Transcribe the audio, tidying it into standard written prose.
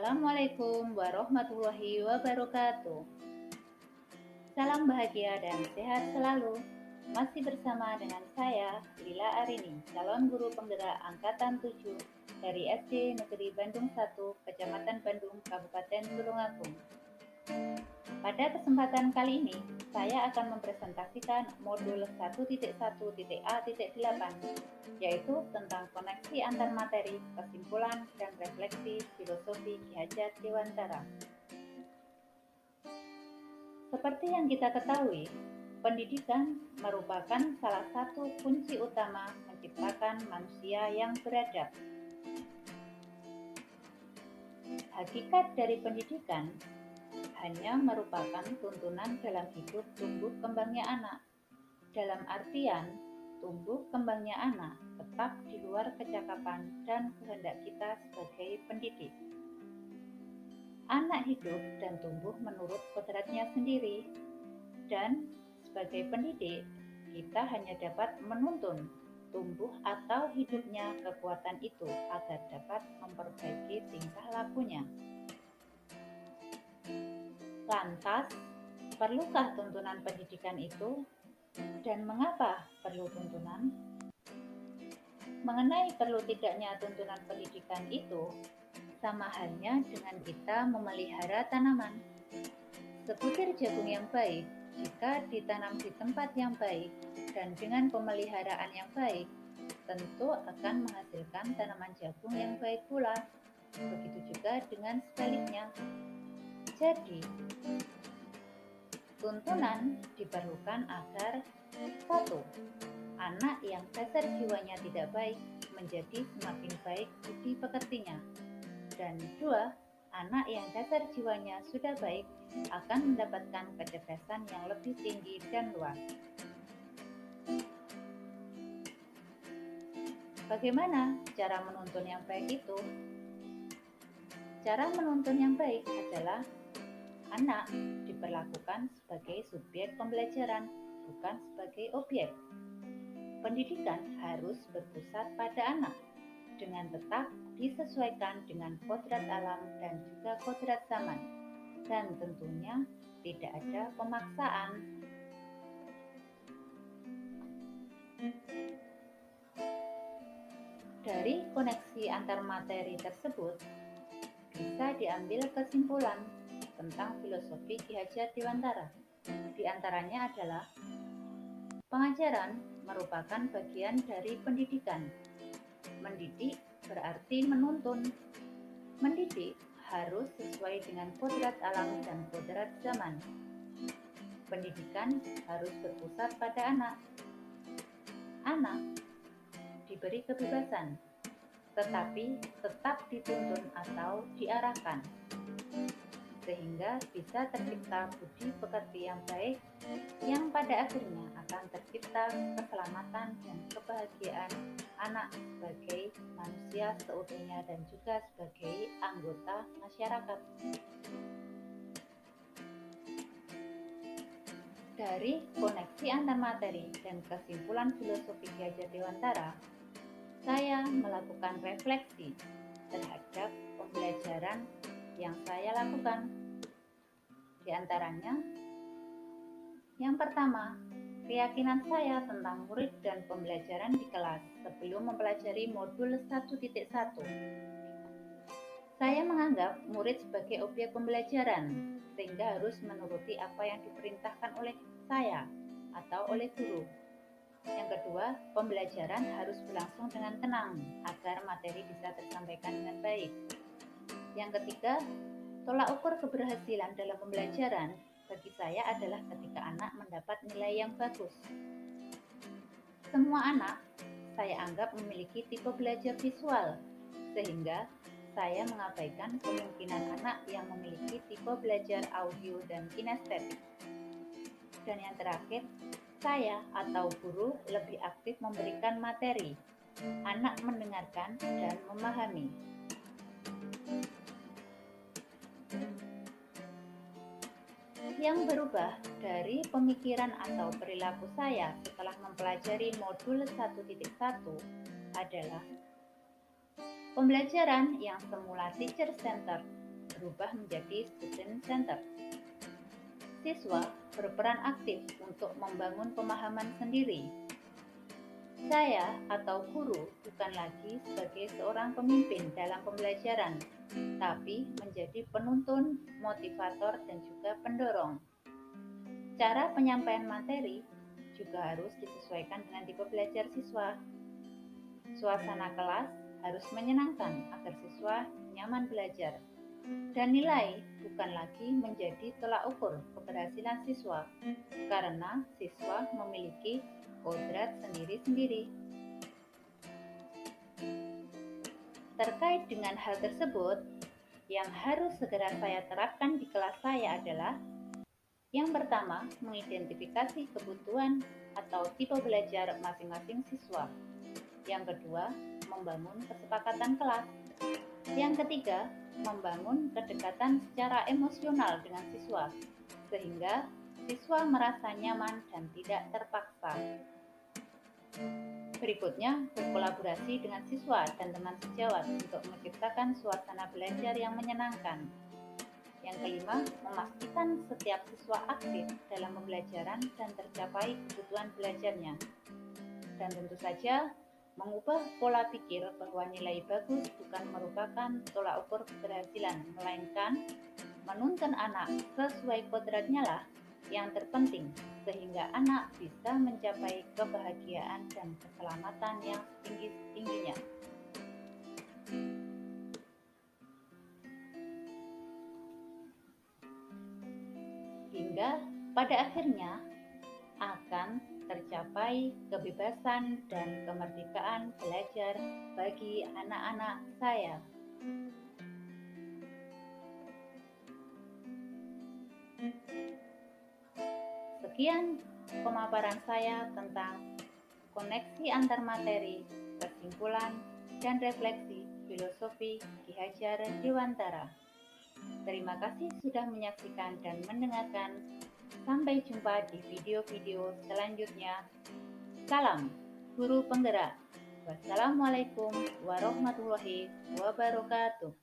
Assalamualaikum warahmatullahi wabarakatuh. Salam bahagia dan sehat selalu. Masih bersama dengan saya, Lila Arini, calon guru penggerak angkatan 7 dari SD Negeri Bandung 1, Kecamatan Bandung, Kabupaten Tulungagung. Pada kesempatan kali ini, saya akan mempresentasikan modul 1.1.A.8, yaitu tentang koneksi antar materi, kesimpulan, dan refleksi filosofi Ki Hajat Dewantara. Seperti yang kita ketahui, pendidikan merupakan salah satu kunci utama menciptakan manusia yang beradab. Hakikat dari pendidikan hanya merupakan tuntunan dalam hidup tumbuh kembangnya anak. Dalam artian, tumbuh kembangnya anak tetap di luar kecakapan dan kehendak kita sebagai pendidik. Anak hidup dan tumbuh menurut kodratnya sendiri, dan sebagai pendidik, kita hanya dapat menuntun tumbuh atau hidupnya kekuatan itu agar dapat memperbaiki tingkah lakunya. Lantas, perlukah tuntunan pendidikan itu? Dan mengapa perlu tuntunan? Mengenai perlu tidaknya tuntunan pendidikan itu, sama halnya dengan kita memelihara tanaman. Sebutir jagung yang baik, jika ditanam di tempat yang baik dan dengan pemeliharaan yang baik, tentu akan menghasilkan tanaman jagung yang baik pula. Begitu juga dengan sebaliknya. Jadi, tuntunan diperlukan agar 1. Anak yang dasar jiwanya tidak baik menjadi semakin baik budi pekertinya. Dan 2. Anak yang dasar jiwanya sudah baik akan mendapatkan kecerdasan yang lebih tinggi dan luas. Bagaimana cara menuntun yang baik itu? Cara menuntun yang baik adalah anak diperlakukan sebagai subjek pembelajaran, bukan sebagai objek. Pendidikan harus berpusat pada anak, dengan tetap disesuaikan dengan kodrat alam dan juga kodrat zaman, dan tentunya tidak ada pemaksaan. Dari koneksi antar materi tersebut, bisa diambil kesimpulan tentang filosofi Ki Hajat Dewantara. Di antaranya adalah pengajaran merupakan bagian dari pendidikan. Mendidik berarti menuntun. Mendidik harus sesuai dengan kodrat alam dan kodrat zaman. Pendidikan harus berpusat pada anak. Anak diberi kebebasan, tetapi tetap dituntun atau diarahkan, sehingga bisa tercipta budi pekerti yang baik, yang pada akhirnya akan tercipta keselamatan dan kebahagiaan anak sebagai manusia seutuhnya dan juga sebagai anggota masyarakat. Dari koneksi antar materi dan kesimpulan filosofi Ki Hajat Dewantara, saya melakukan refleksi terhadap pembelajaran yang saya lakukan. Di antaranya, yang pertama, keyakinan saya tentang murid dan pembelajaran di kelas sebelum mempelajari modul 1.1. Saya menganggap murid sebagai objek pembelajaran, sehingga harus menuruti apa yang diperintahkan oleh saya atau oleh guru. Yang kedua, pembelajaran harus berlangsung dengan tenang agar materi bisa tersampaikan dengan baik. Yang ketiga, tolak ukur keberhasilan dalam pembelajaran bagi saya adalah ketika anak mendapat nilai yang bagus. Semua anak saya anggap memiliki tipe belajar visual, sehingga saya mengabaikan kemungkinan anak yang memiliki tipe belajar audio dan kinestetik. Dan yang terakhir, saya atau guru lebih aktif memberikan materi, anak mendengarkan dan memahami. Yang berubah dari pemikiran atau perilaku saya setelah mempelajari modul 1.1 adalah pembelajaran yang semula teacher center berubah menjadi student center. Siswa berperan aktif untuk membangun pemahaman sendiri. Saya atau guru bukan lagi sebagai seorang pemimpin dalam pembelajaran, tapi menjadi penuntun, motivator, dan juga pendorong. Cara penyampaian materi juga harus disesuaikan dengan tipe belajar siswa. Suasana kelas harus menyenangkan agar siswa nyaman belajar. Dan nilai bukan lagi menjadi tolak ukur keberhasilan siswa, karena siswa memiliki kodrat sendiri-sendiri. Terkait dengan hal tersebut, yang harus segera saya terapkan di kelas saya adalah yang pertama, mengidentifikasi kebutuhan atau tipe belajar masing-masing siswa. Yang kedua, membangun kesepakatan kelas. Yang ketiga, membangun kedekatan secara emosional dengan siswa, sehingga siswa merasa nyaman dan tidak terpaksa. Berikutnya, berkolaborasi dengan siswa dan teman sejawat untuk menciptakan suasana belajar yang menyenangkan. Yang kelima, memastikan setiap siswa aktif dalam pembelajaran dan tercapai kebutuhan belajarnya. Dan tentu saja, mengubah pola pikir bahwa nilai bagus bukan merupakan tolak ukur keberhasilan, melainkan menuntun anak sesuai kodratnya lah yang terpenting, sehingga anak bisa mencapai kebahagiaan dan keselamatan yang setinggi-tingginya. Hingga pada akhirnya akan tercapai kebebasan dan kemerdekaan belajar bagi anak-anak saya. Sekian pemaparan saya tentang koneksi antar materi, kesimpulan, dan refleksi filosofi Ki Hajar Dewantara. Terima kasih sudah menyaksikan dan mendengarkan. Sampai jumpa di video-video selanjutnya. Salam Guru Penggerak. Wassalamualaikum warahmatullahi wabarakatuh.